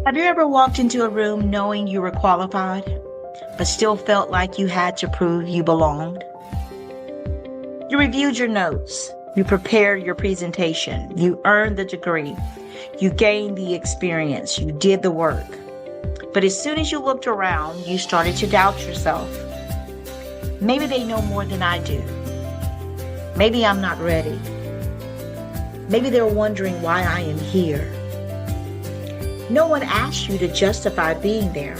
Have you ever walked into a room knowing you were qualified, but still felt like you had to prove you belonged? You reviewed your notes, you prepared your presentation, you earned the degree, you gained the experience, you did the work. But as soon as you looked around, you started to doubt yourself. Maybe they know more than I do. Maybe I'm not ready. Maybe they're wondering why I am here. No one asked you to justify being there,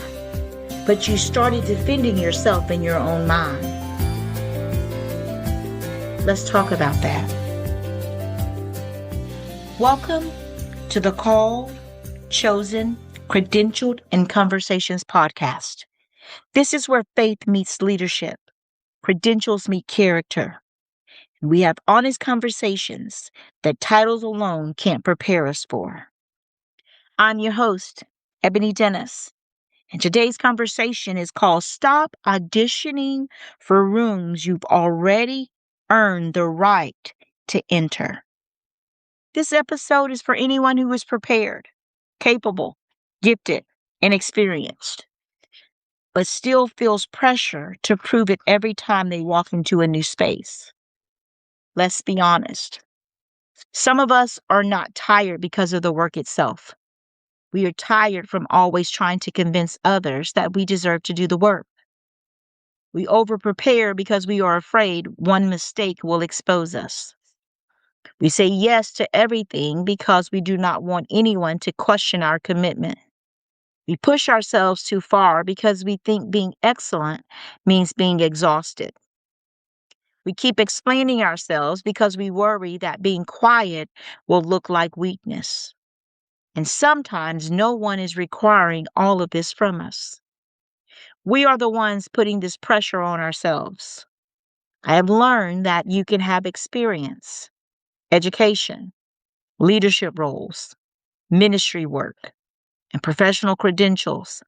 but you started defending yourself in your own mind. Let's talk about that. Welcome to the Called, Chosen, Credentialed, and Conversations podcast. This is where faith meets leadership, credentials meet character. We have honest conversations that titles alone can't prepare us for. I'm your host, Ebony Dennis, and today's conversation is called Stop Auditioning for Rooms You've Already Earned the Right to Enter. This episode is for anyone who is prepared, capable, gifted, and experienced, but still feels pressure to prove it every time they walk into a new space. Let's be honest. Some of us are not tired because of the work itself. We are tired from always trying to convince others that we deserve to do the work. We over-prepare because we are afraid one mistake will expose us. We say yes to everything because we do not want anyone to question our commitment. We push ourselves too far because we think being excellent means being exhausted. We keep explaining ourselves because we worry that being quiet will look like weakness. And sometimes no one is requiring all of this from us. We are the ones putting this pressure on ourselves. I have learned that you can have experience, education, leadership roles, ministry work, and professional credentials,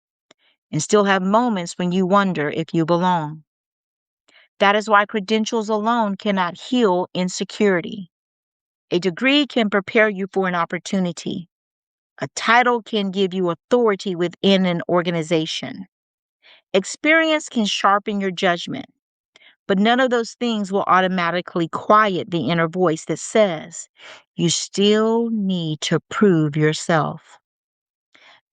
and still have moments when you wonder if you belong. That is why credentials alone cannot heal insecurity. A degree can prepare you for an opportunity. A title can give you authority within an organization. Experience can sharpen your judgment, but none of those things will automatically quiet the inner voice that says, you still need to prove yourself.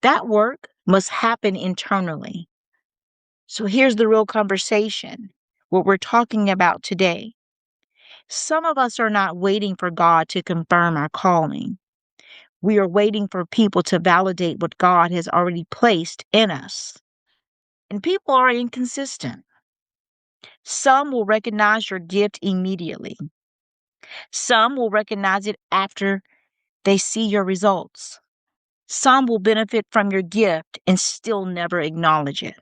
That work must happen internally. So here's the real conversation, what we're talking about today. Some of us are not waiting for God to confirm our calling. We are waiting for people to validate what God has already placed in us. And people are inconsistent. Some will recognize your gift immediately. Some will recognize it after they see your results. Some will benefit from your gift and still never acknowledge it.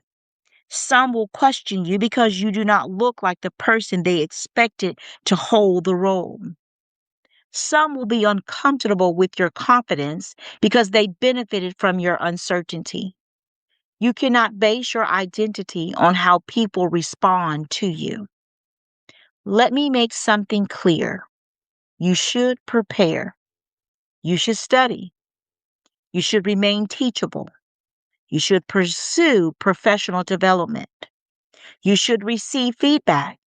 Some will question you because you do not look like the person they expected to hold the role. Some will be uncomfortable with your confidence because they benefited from your uncertainty. You cannot base your identity on how people respond to you. Let me make something clear. You should prepare. You should study. You should remain teachable. You should pursue professional development. You should receive feedback.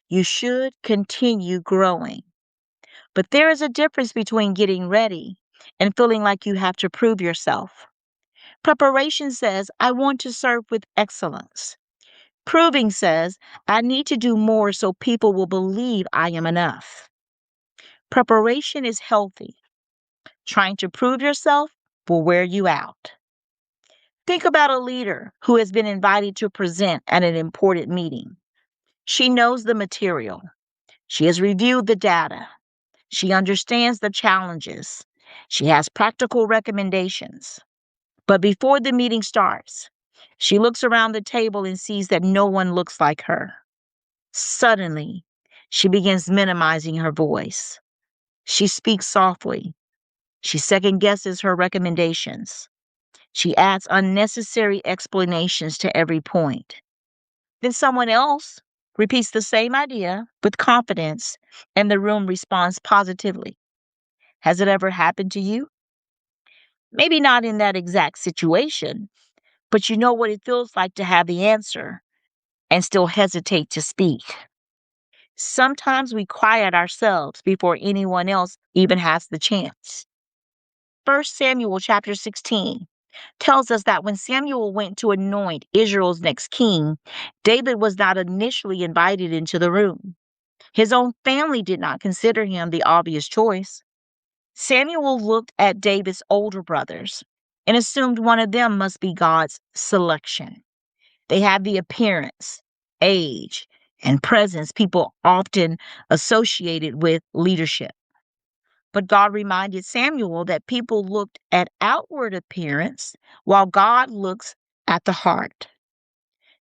You should continue growing. But there is a difference between getting ready and feeling like you have to prove yourself. Preparation says, I want to serve with excellence. Proving says, I need to do more so people will believe I am enough. Preparation is healthy. Trying to prove yourself will wear you out. Think about a leader who has been invited to present at an important meeting. She knows the material. She has reviewed the data. She understands the challenges. She has practical recommendations. But before the meeting starts, she looks around the table and sees that no one looks like her. Suddenly, she begins minimizing her voice. She speaks softly. She second guesses her recommendations. She adds unnecessary explanations to every point. Then someone else repeats the same idea with confidence, and the room responds positively. Has it ever happened to you? Maybe not in that exact situation, but you know what it feels like to have the answer and still hesitate to speak. Sometimes we quiet ourselves before anyone else even has the chance. 1 Samuel chapter 16 tells us that when Samuel went to anoint Israel's next king, David was not initially invited into the room. His own family did not consider him the obvious choice. Samuel looked at David's older brothers and assumed one of them must be God's selection. They had the appearance, age, and presence people often associated with leadership. But God reminded Samuel that people looked at outward appearance while God looks at the heart.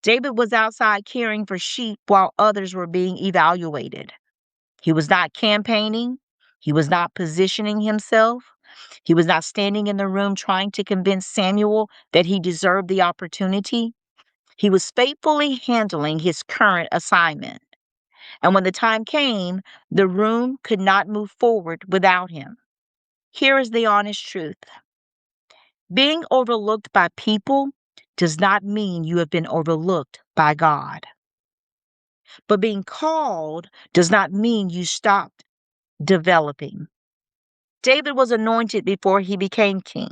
David was outside caring for sheep while others were being evaluated. He was not campaigning. He was not positioning himself. He was not standing in the room trying to convince Samuel that he deserved the opportunity. He was faithfully handling his current assignment. And when the time came, the room could not move forward without him. Here is the honest truth. Being overlooked by people does not mean you have been overlooked by God. But being called does not mean you stopped developing. David was anointed before he became king.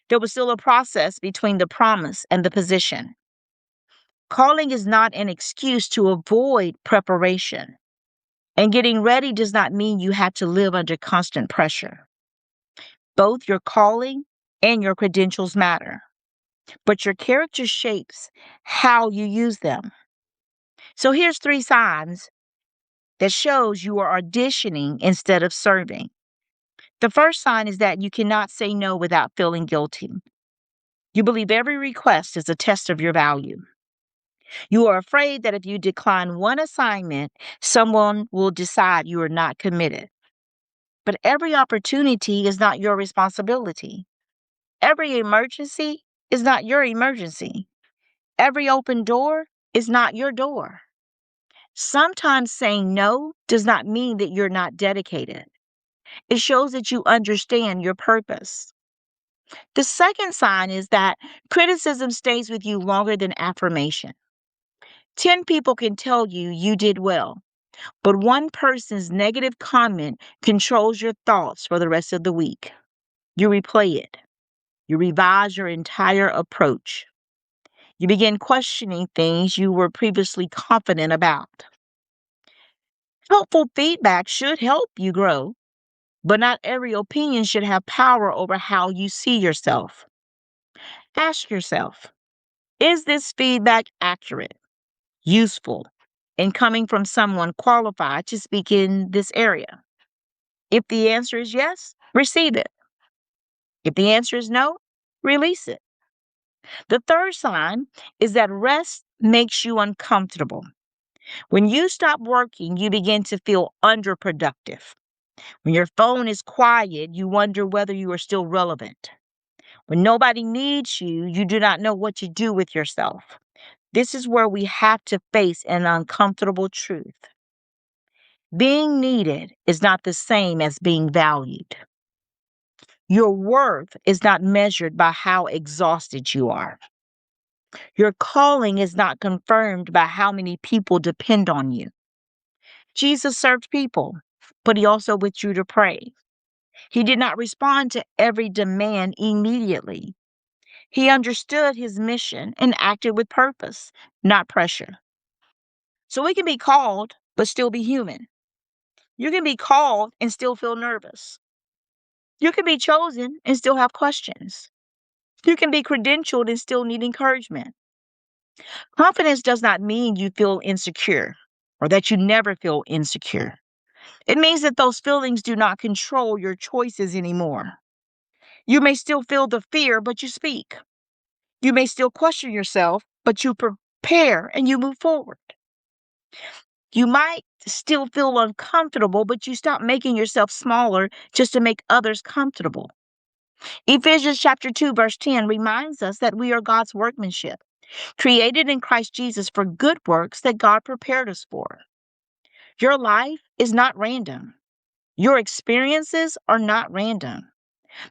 There was still a process between the promise and the position. Calling is not an excuse to avoid preparation. And getting ready does not mean you have to live under constant pressure. Both your calling and your credentials matter, but your character shapes how you use them. So here's 3 signs that shows you are auditioning instead of serving. The first sign is that you cannot say no without feeling guilty. You believe every request is a test of your value. You are afraid that if you decline one assignment, someone will decide you are not committed. But every opportunity is not your responsibility. Every emergency is not your emergency. Every open door is not your door. Sometimes saying no does not mean that you're not dedicated. It shows that you understand your purpose. The second sign is that criticism stays with you longer than affirmation. 10 people can tell you you did well, but one person's negative comment controls your thoughts for the rest of the week. You replay it. You revise your entire approach. You begin questioning things you were previously confident about. Helpful feedback should help you grow, but not every opinion should have power over how you see yourself. Ask yourself, is this feedback accurate, useful, and coming from someone qualified to speak in this area? If the answer is yes, receive it. If the answer is no, release it. The third sign is that rest makes you uncomfortable. When you stop working, you begin to feel underproductive. When your phone is quiet, you wonder whether you are still relevant. When nobody needs you, you do not know what to do with yourself. This is where we have to face an uncomfortable truth. Being needed is not the same as being valued. Your worth is not measured by how exhausted you are. Your calling is not confirmed by how many people depend on you. Jesus served people, but he also withdrew to pray. He did not respond to every demand immediately. He understood his mission and acted with purpose, not pressure. So we can be called, but still be human. You can be called and still feel nervous. You can be chosen and still have questions. You can be credentialed and still need encouragement. Confidence does not mean you feel insecure or that you never feel insecure. It means that those feelings do not control your choices anymore. You may still feel the fear, but you speak. You may still question yourself, but you prepare and you move forward. You might still feel uncomfortable, but you stop making yourself smaller just to make others comfortable. Ephesians chapter 2, verse 10 reminds us that we are God's workmanship, created in Christ Jesus for good works that God prepared us for. Your life is not random. Your experiences are not random.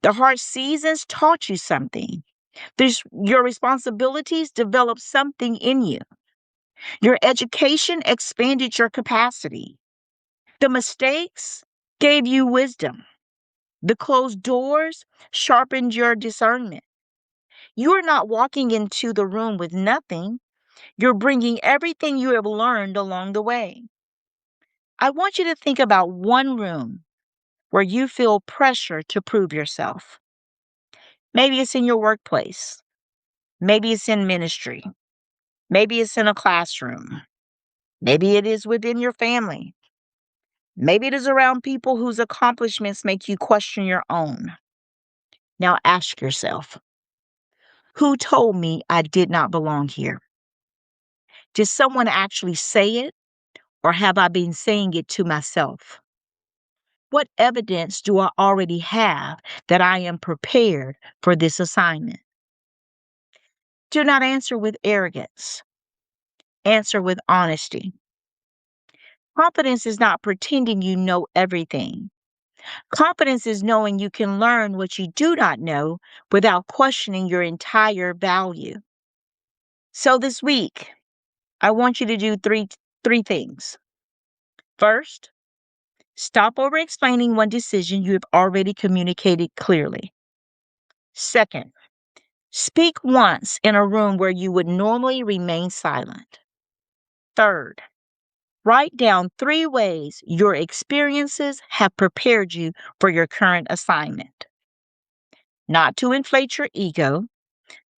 The hard seasons taught you something. Your responsibilities developed something in you. Your education expanded your capacity. The mistakes gave you wisdom. The closed doors sharpened your discernment. You are not walking into the room with nothing. You're bringing everything you have learned along the way. I want you to think about one room where you feel pressure to prove yourself. Maybe it's in your workplace. Maybe it's in ministry. Maybe it's in a classroom. Maybe it is within your family. Maybe it is around people whose accomplishments make you question your own. Now ask yourself, who told me I did not belong here? Did someone actually say it, or have I been saying it to myself? What evidence do I already have that I am prepared for this assignment? Do not answer with arrogance. Answer with honesty. Confidence is not pretending you know everything. Confidence is knowing you can learn what you do not know without questioning your entire value. So this week, I want you to do three things. First, stop over explaining one decision you have already communicated clearly. Second, speak once in a room where you would normally remain silent. Third, write down 3 ways your experiences have prepared you for your current assignment. Not to inflate your ego,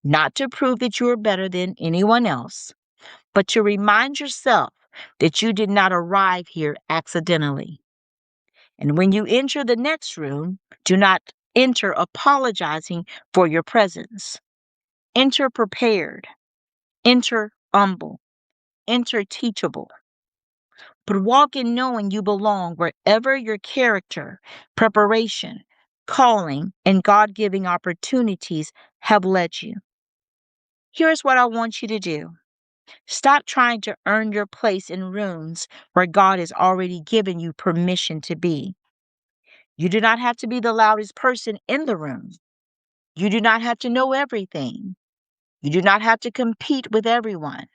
not to prove that you are better than anyone else, but to remind yourself that you did not arrive here accidentally. And when you enter the next room, do not enter apologizing for your presence. Enter prepared, enter humble, enter teachable. But walk in knowing you belong wherever your character, preparation, calling, and God-giving opportunities have led you. Here's what I want you to do. Stop trying to earn your place in rooms where God has already given you permission to be. You do not have to be the loudest person in the room. You do not have to know everything. You do not have to compete with everyone.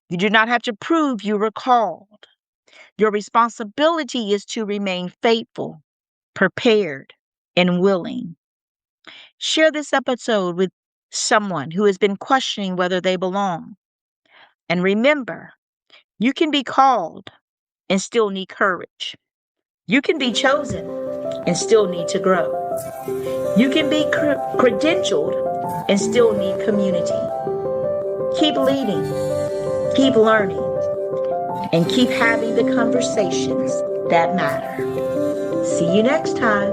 You do not have to prove you were called. Your responsibility is to remain faithful, prepared, and willing. Share this episode with someone who has been questioning whether they belong. And remember, you can be called and still need courage. You can be chosen and still need to grow. You can be credentialed and still need community. Keep leading, keep learning, and keep having the conversations that matter. See you next time.